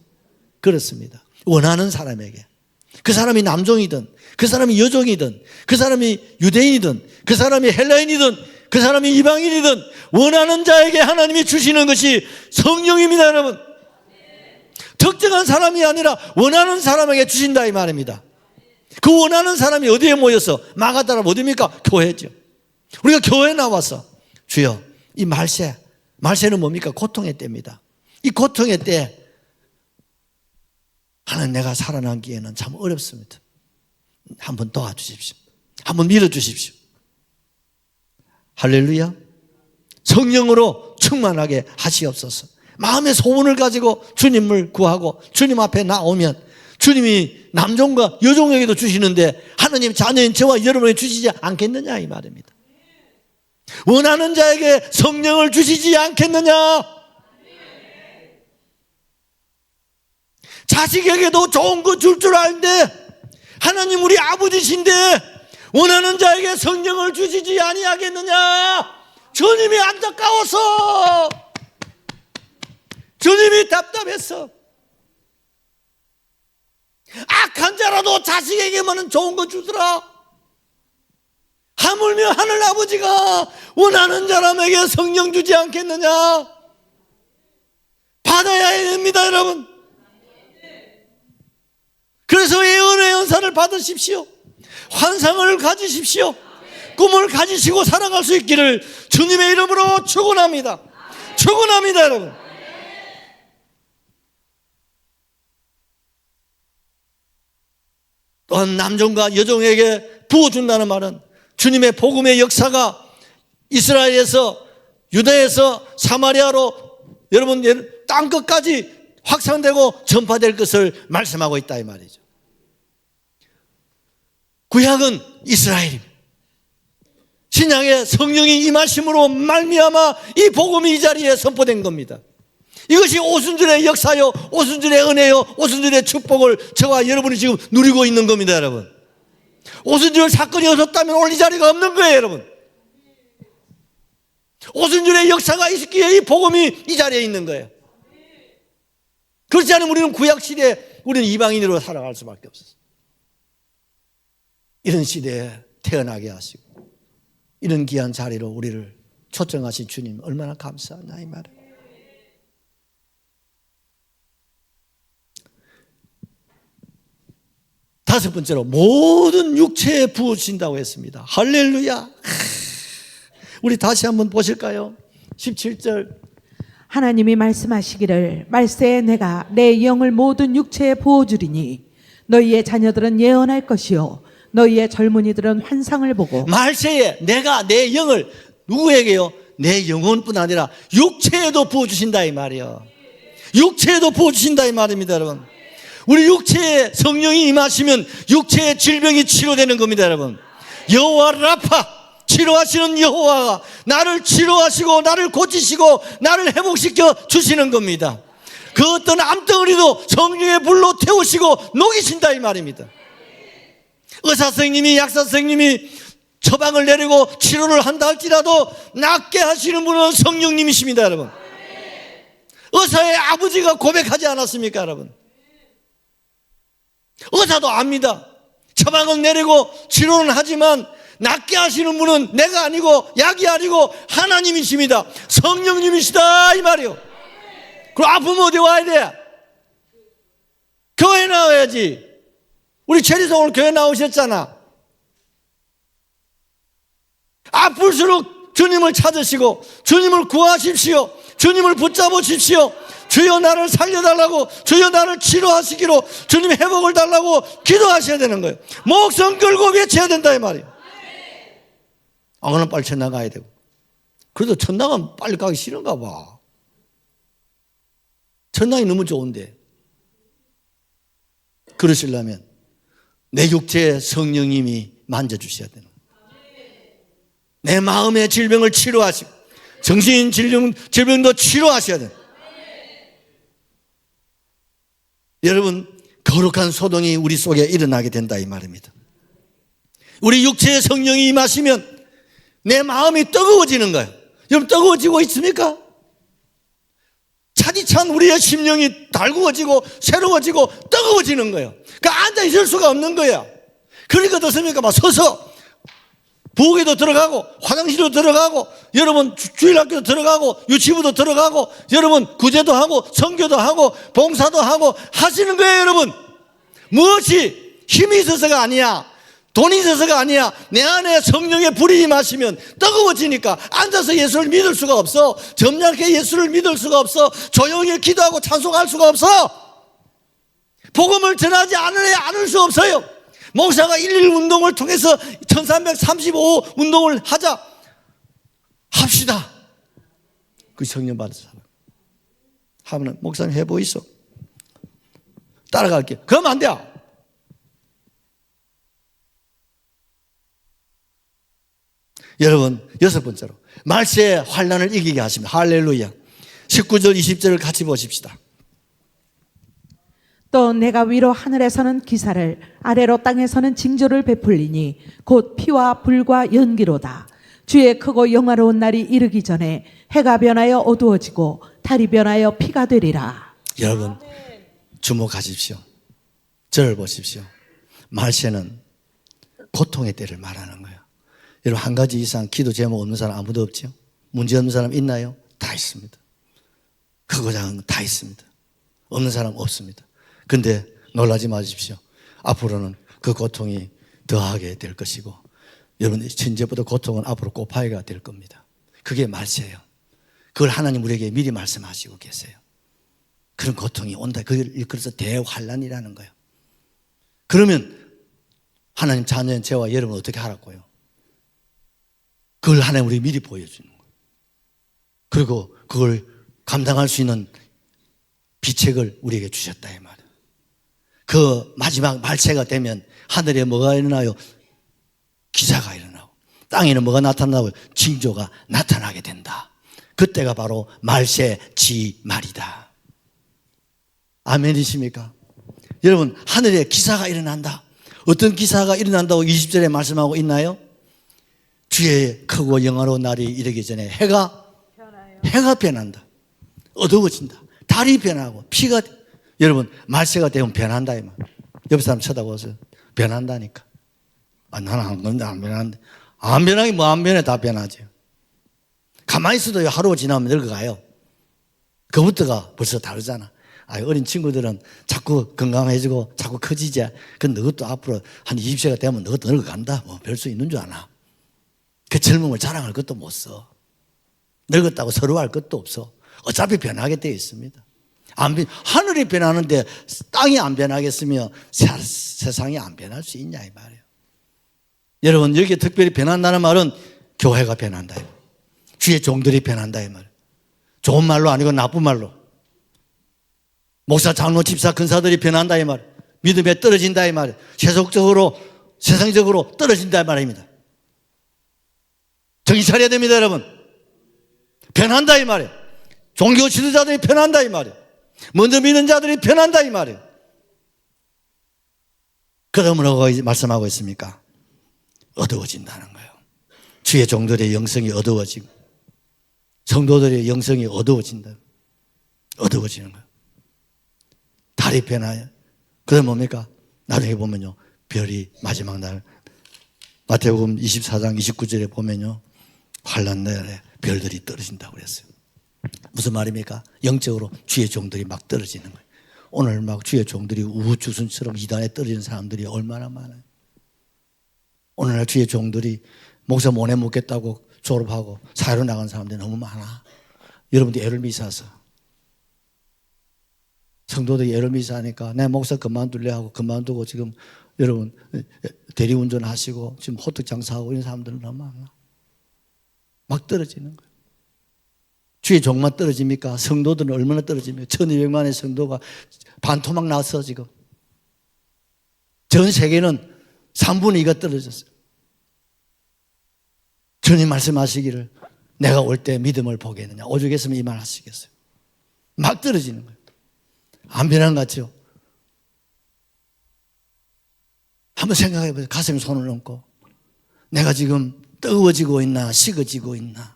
그렇습니다. 원하는 사람에게 그 사람이 남종이든 그 사람이 여종이든 그 사람이 유대인이든 그 사람이 헬라인이든 그 사람이 이방인이든 원하는 자에게 하나님이 주시는 것이 성령입니다, 여러분. 특정한 사람이 아니라 원하는 사람에게 주신다 이 말입니다. 그 원하는 사람이 어디에 모여서 마가다라 어디입니까? 교회죠. 우리가 교회에 나와서 주여 이 말세는 뭡니까? 고통의 때입니다. 이 고통의 때 하나님 내가 살아남기에는 참 어렵습니다. 한번 도와주십시오. 한번 밀어주십시오. 할렐루야. 성령으로 충만하게 하시옵소서. 마음의 소원을 가지고 주님을 구하고 주님 앞에 나오면 주님이 남종과 여종에게도 주시는데 하나님 자녀인 저와 여러분에게 주시지 않겠느냐 이 말입니다. 원하는 자에게 성령을 주시지 않겠느냐. 자식에게도 좋은 거 줄 줄 아는데 하나님 우리 아버지신데 원하는 자에게 성령을 주시지 아니하겠느냐. 주님이 안타까워서, 주님이 답답했어. 악한 자라도 자식에게만은 좋은 거 주더라. 하물며 하늘 아버지가 원하는 사람에게 성령 주지 않겠느냐. 받아야 됩니다, 여러분. 그래서 예언의 연사를 받으십시오. 환상을 가지십시오. 꿈을 가지시고 살아갈 수 있기를 주님의 이름으로 축원합니다. 축원합니다, 여러분. 또한 남종과 여종에게 부어준다는 말은 주님의 복음의 역사가 이스라엘에서 유다에서 사마리아로 여러분 땅끝까지 확산되고 전파될 것을 말씀하고 있다 이 말이죠. 구약은 이스라엘입니다. 신약의 성령이 임하심으로 말미암아 이 복음이 이 자리에 선포된 겁니다. 이것이 오순절의 역사요, 오순절의 은혜요, 오순절의 축복을 저와 여러분이 지금 누리고 있는 겁니다, 여러분. 오순절 사건이 없었다면 올 이 자리가 없는 거예요, 여러분. 오순절의 역사가 있기에 이 복음이 이 자리에 있는 거예요. 그렇지 않으면 우리는 구약시대에 우리는 이방인으로 살아갈 수밖에 없었어요. 이런 시대에 태어나게 하시고 이런 귀한 자리로 우리를 초청하신 주님 얼마나 감사하냐 이 말이에요. 다섯 번째로 모든 육체에 부으신다고 했습니다. 할렐루야. 우리 다시 한번 보실까요? 17절. 하나님이 말씀하시기를 말세에 내가 내 영을 모든 육체에 부어주리니 너희의 자녀들은 예언할 것이요 너희의 젊은이들은 환상을 보고. 말세에 내가 내 영을 누구에게요? 내 영혼뿐 아니라 육체에도 부어주신다 이 말이에요. 육체에도 부어주신다 이 말입니다, 여러분. 우리 육체에 성령이 임하시면 육체의 질병이 치료되는 겁니다, 여러분. 여호와 라파, 치료하시는 여호와가 나를 치료하시고 나를 고치시고 나를 회복시켜 주시는 겁니다. 그 어떤 암덩어리도 성령의 불로 태우시고 녹이신다 이 말입니다. 의사 선생님이, 약사 선생님이 처방을 내리고 치료를 한다 할지라도 낫게 하시는 분은 성령님이십니다, 여러분. 의사의 아버지가 고백하지 않았습니까, 여러분? 의사도 압니다. 처방을 내리고 치료는 하지만 낫게 하시는 분은 내가 아니고 약이 아니고 하나님이십니다. 성령님이시다 이 말이요. 그럼 아프면 어디 와야 돼? 교회 나와야지. 우리 최리성 오늘 교회 나오셨잖아. 아플수록 주님을 찾으시고 주님을 구하십시오. 주님을 붙잡으십시오. 주여 나를 살려달라고, 주여 나를 치료하시기로, 주님 회복을 달라고 기도하셔야 되는 거예요. 목숨 걸고 외쳐야 된다 이 말이에요. 오늘 빨리 천당 가야 되고. 그래도 천당은 빨리 가기 싫은가 봐. 천당이 너무 좋은데. 그러시려면 내 육체에 성령님이 만져주셔야 되는 거예요. 내 마음의 질병을 치료하시고 정신 질병도 치료하셔야 돼요. 여러분, 거룩한 소동이 우리 속에 일어나게 된다 이 말입니다. 우리 육체의 성령이 임하시면 내 마음이 뜨거워지는 거예요. 여러분 뜨거워지고 있습니까? 차디찬 우리의 심령이 달구어지고 새로워지고 뜨거워지는 거예요. 그러니까 앉아 있을 수가 없는 거야. 그러니까 어떻습니까? 막 서서 부엌에도 들어가고 화장실도 들어가고 여러분 주일학교도 들어가고 유치부도 들어가고 여러분 구제도 하고 선교도 하고 봉사도 하고 하시는 거예요. 여러분 무엇이 힘이 있어서가 아니야, 돈이 있어서가 아니야. 내 안에 성령의 불이 임하시면 뜨거워지니까 앉아서 예수를 믿을 수가 없어. 점잖게 예수를 믿을 수가 없어. 조용히 기도하고 찬송할 수가 없어. 복음을 전하지 않을 수 없어요. 목사가 1.1 운동을 통해서 1335 운동을 합시다. 그 성령 받은 사람 하면 목사님 해보이소. 따라갈게요. 그러면 안 돼요. 여러분, 6번째로 말세의 환난을 이기게 하십니다. 할렐루야. 19절 20절을 같이 보십시다. 또 내가 위로 하늘에서는 기사를 아래로 땅에서는 징조를 베풀리니 곧 피와 불과 연기로다. 주의 크고 영화로운 날이 이르기 전에 해가 변하여 어두워지고 달이 변하여 피가 되리라. 여러분 주목하십시오. 저를 보십시오. 말세는 고통의 때를 말하는 거예요. 여러분 한 가지 이상 기도 제목 없는 사람 아무도 없죠? 문제 없는 사람 있나요? 다 있습니다. 크고 작은 거 다 있습니다. 없는 사람 없습니다. 근데 놀라지 마십시오. 앞으로는 그 고통이 더하게 될 것이고 여러분 현재보다 고통은 앞으로 곱하기가 될 겁니다. 그게 말세예요. 그걸 하나님 우리에게 미리 말씀하시고 계세요. 그런 고통이 온다. 그래서 대환란이라는 거예요. 그러면 하나님 자녀인 저와 여러분 어떻게 하라고요? 그걸 하나님 우리 미리 보여주는 거예요. 그리고 그걸 감당할 수 있는 비책을 우리에게 주셨다 이 말이에요. 그 마지막 말세가 되면 하늘에 뭐가 일어나요? 기사가 일어나고 땅에는 뭐가 나타나고 징조가 나타나게 된다. 그때가 바로 말세지 말이다. 아멘이십니까? 여러분 하늘에 기사가 일어난다. 어떤 기사가 일어난다고 20절에 말씀하고 있나요? 주의 크고 영화로운 날이 이르기 전에 해가 변한다. 어두워진다. 달이 변하고 피가 여러분 말세가 되면 변한다 이 말. 옆 사람 쳐다보세요. 변한다니까. 나는 한 건데 안 변하는데. 안 변하기 뭐 안 변해. 다 변하죠. 가만히 있어도 하루가 지나면 늙어가요. 그부터가 벌써 다르잖아. 어린 친구들은 자꾸 건강해지고 자꾸 커지지. 근데 너것도 앞으로 한 20세가 되면 너것도 늙어간다. 뭐 별 수 있는 줄 아나. 그 젊음을 자랑할 것도 못 써. 늙었다고 서러워할 것도 없어. 어차피 변하게 되어 있습니다. 하늘이 변하는데 땅이 안 변하겠으며 세상이 안 변할 수 있냐 이 말이에요. 여러분 여기에 특별히 변한다는 말은 교회가 변한다. 주의 종들이 변한다 이 말이에요. 좋은 말로 아니고 나쁜 말로. 목사, 장로, 집사, 근사들이 변한다 이 말이에요. 믿음에 떨어진다 이 말이에요. 세상적으로 떨어진다 이 말입니다. 정신 차려야 됩니다 여러분. 변한다 이 말이에요. 종교 지도자들이 변한다 이 말이에요. 먼저 믿는 자들이 변한다 이 말이에요. 그러므로 말씀하고 있습니까? 어두워진다는 거예요. 주의 종들의 영성이 어두워지고 성도들의 영성이 어두워진다. 어두워지는 거예요. 달이 변하여. 그럼 뭡니까? 나중에 보면요. 별이 마지막 날 마태복음 24장 29절에 보면요. 환난 날에 별들이 떨어진다고 그랬어요. 무슨 말입니까? 영적으로 주의 종들이 막 떨어지는 거예요. 오늘 막 주의 종들이 우후죽순처럼 이단에 떨어지는 사람들이 얼마나 많아요. 오늘날 주의 종들이 목사 모내 묻겠다고 졸업하고 사회로 나간 사람들이 너무 많아. 여러분들 애를 미사서 성도들이 애를 미사하니까 내 목사 그만둘래 하고 그만두고 지금 여러분 대리운전 하시고 지금 호떡 장사하고 이런 사람들은 너무 많아. 막 떨어지는 거예요. 주의 종만 떨어집니까? 성도들은 얼마나 떨어집니까? 1200만의 성도가 반토막 났어 지금. 전 세계는 3분의 2가 떨어졌어요. 주님 말씀하시기를 내가 올 때 믿음을 보겠느냐. 오죽했으면 이 말 하시겠어요. 막 떨어지는 거예요. 안 변한 것 같죠? 한번 생각해 보세요. 가슴에 손을 얹고 내가 지금 뜨거워지고 있나 식어지고 있나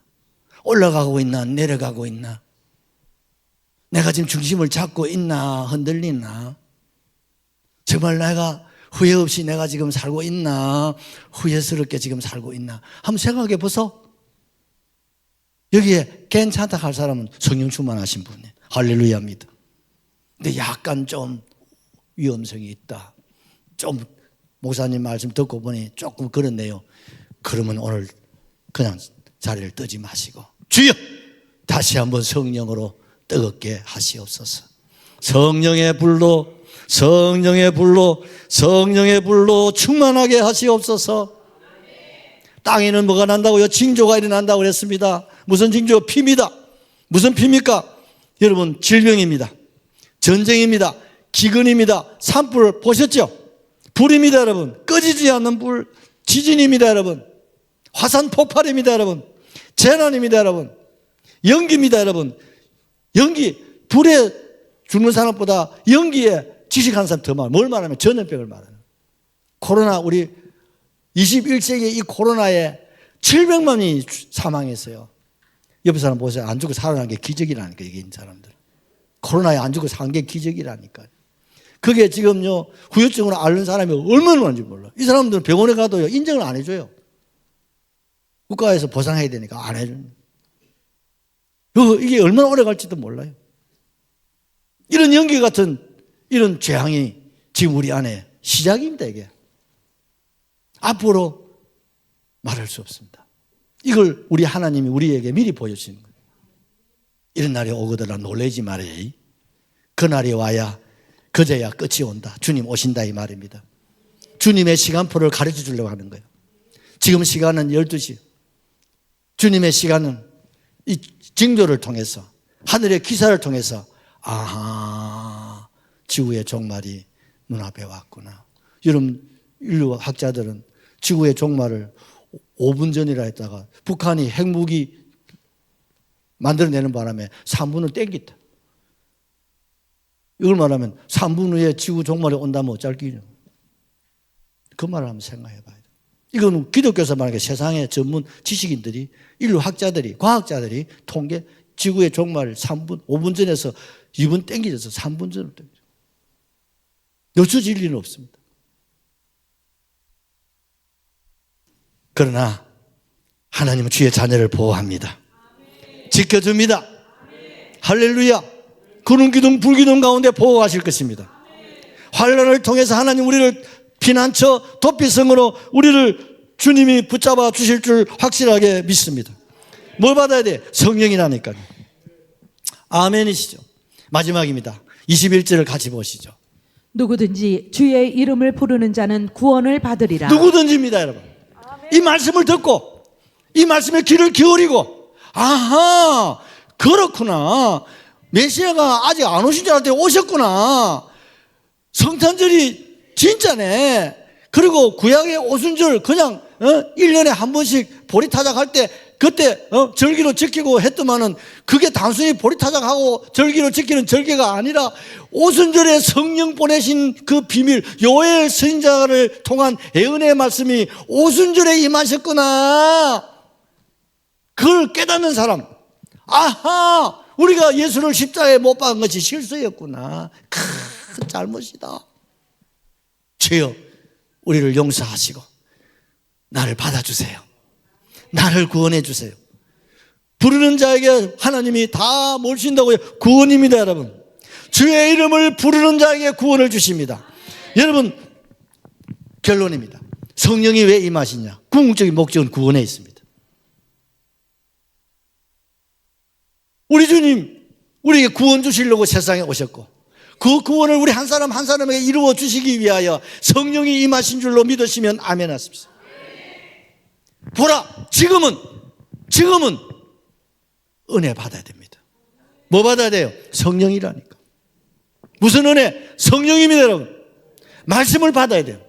올라가고 있나 내려가고 있나 내가 지금 중심을 잡고 있나, 흔들리나? 정말 내가 후회 없이 내가 지금 살고 있나, 후회스럽게 지금 살고 있나? 한번 생각해 보소. 여기에 괜찮다 할 사람은 성령 충만하신 분이에요. 할렐루야입니다. 근데 약간 좀 위험성이 있다. 좀 목사님 말씀 듣고 보니 조금 그렇네요. 그러면 오늘 그냥 자리를 뜨지 마시고, 주여! 다시 한번 성령으로 뜨겁게 하시옵소서. 성령의 불로, 성령의 불로, 성령의 불로 충만하게 하시옵소서. 땅에는 뭐가 난다고요? 징조가 일어난다고 그랬습니다. 무슨 징조? 피입니다. 무슨 피입니까? 여러분, 질병입니다. 전쟁입니다. 기근입니다. 산불 보셨죠? 불입니다, 여러분. 꺼지지 않는 불. 지진입니다, 여러분. 화산 폭발입니다, 여러분. 재난입니다, 여러분. 연기입니다, 여러분. 연기, 불에 죽는 사람보다 연기에 지식하는 사람 더 많아요. 뭘 말하면 전염병을 말하는. 코로나, 우리 21세기 이 코로나에 700만이 사망했어요. 옆에 사람 보세요. 안 죽고 살아난 게 기적이라니까, 이게 사람들. 코로나에 안 죽고 산 게 기적이라니까. 그게 지금요, 후유증으로 앓는 사람이 얼마나 많은지 몰라. 이 사람들은 병원에 가도요, 인정을 안 해줘요. 국가에서 보상해야 되니까 안 해줍니다. 이게 얼마나 오래 갈지도 몰라요. 이런 연기 같은 이런 재앙이 지금 우리 안에 시작입니다, 이게. 앞으로 말할 수 없습니다. 이걸 우리 하나님이 우리에게 미리 보여주시는 거예요. 이런 날이 오거더라 놀라지 말아요. 그 날이 와야 그제야 끝이 온다. 주님 오신다 이 말입니다. 주님의 시간표를 가르쳐 주려고 하는 거예요. 지금 시간은 12시. 주님의 시간은 이 징조를 통해서, 하늘의 기사를 통해서, 아하, 지구의 종말이 눈앞에 왔구나. 여러분, 인류 학자들은 지구의 종말을 5분 전이라 했다가 북한이 핵무기 만들어내는 바람에 3분을 땡겼다. 이걸 말하면 3분 후에 지구 종말이 온다면 어쩔 끼냐. 그 말을 한번 생각해 봐야 돼. 이거는 기독교에서 말하는 세상의 전문 지식인들이, 인류 학자들이, 과학자들이 통계, 지구의 종말을 3분, 5분 전에서 2분 땡겨져서 3분 전으로 땡겨져. 늦춰질 리는 없습니다. 그러나 하나님은 주의 자녀를 보호합니다. 지켜줍니다. 할렐루야. 구름 기둥 불기둥 가운데 보호하실 것입니다. 환난을 통해서 하나님 우리를 피난처 도피성으로 우리를 주님이 붙잡아 주실 줄 확실하게 믿습니다. 뭘 받아야 돼? 성령이라니까요. 아멘이시죠. 마지막입니다. 21절을 같이 보시죠. 누구든지 주의 이름을 부르는 자는 구원을 받으리라. 누구든지입니다, 여러분. 이 말씀을 듣고 이 말씀에 귀를 기울이고, 아하, 그렇구나. 메시아가 아직 안 오신 줄 알았더니 오셨구나. 성탄절이 진짜네. 그리고 구약의 오순절 그냥 1년에 한 번씩 보리타작할 때 그때 절기로 지키고 했더만은 그게 단순히 보리타작하고 절기로 지키는 절기가 아니라 오순절에 성령 보내신 그 비밀, 요엘 선지자를 통한 예언의 말씀이 오순절에 임하셨구나. 그걸 깨닫는 사람, 아하, 우리가 예수를 십자가에 못 박은 것이 실수였구나. 큰 잘못이다. 주여, 우리를 용서하시고 나를 받아주세요. 나를 구원해 주세요. 부르는 자에게 하나님이 다 뭘 주신다고요? 구원입니다, 여러분. 주의 이름을 부르는 자에게 구원을 주십니다. 여러분, 결론입니다. 성령이 왜 임하시냐? 궁극적인 목적은 구원에 있습니다. 우리 주님, 우리에게 구원 주시려고 세상에 오셨고, 그 구원을 우리 한 사람 한 사람에게 이루어 주시기 위하여 성령이 임하신 줄로 믿으시면 아멘 하십시오. 보라, 지금은 은혜 받아야 됩니다. 뭐 받아야 돼요? 성령이라니까. 무슨 은혜? 성령입니다, 여러분. 말씀을 받아야 돼요.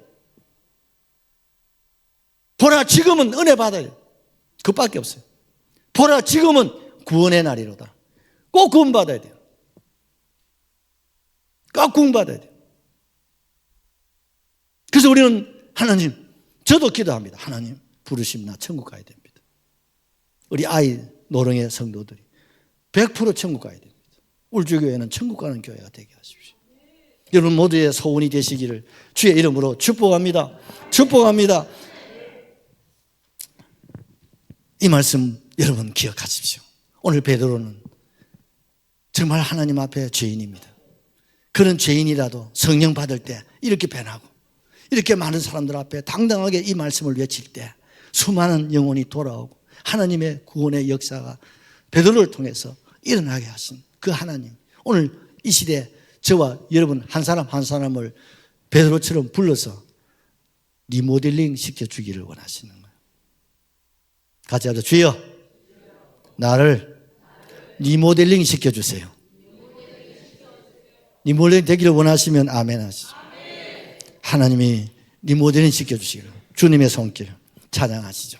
보라, 지금은 은혜 받아야 돼요. 그밖에 없어요. 보라, 지금은 구원의 날이로다. 꼭 구원 받아야 돼요. 꼭 구원 받아야 돼요. 그래서 우리는 하나님, 저도 기도합니다. 하나님, 부르시면 나 천국 가야 됩니다. 우리 아이 노령의 성도들이 100% 천국 가야 됩니다. 울주교회는 천국 가는 교회가 되게 하십시오. 여러분 모두의 소원이 되시기를 주의 이름으로 축복합니다. 축복합니다. 이 말씀 여러분 기억하십시오. 오늘 베드로는 정말 하나님 앞에 죄인입니다. 그런 죄인이라도 성령 받을 때 이렇게 변하고 이렇게 많은 사람들 앞에 당당하게 이 말씀을 외칠 때 수많은 영혼이 돌아오고 하나님의 구원의 역사가 베드로를 통해서 일어나게 하신 그 하나님, 오늘 이 시대에 저와 여러분 한 사람 한 사람을 베드로처럼 불러서 리모델링 시켜주기를 원하시는 거예요. 같이 하자. 주여, 나를 리모델링 시켜주세요. 리모델링 되기를 원하시면 아멘 하시죠. 하나님이 리모델링 시켜주시기를 주님의 손길 찬양하시죠.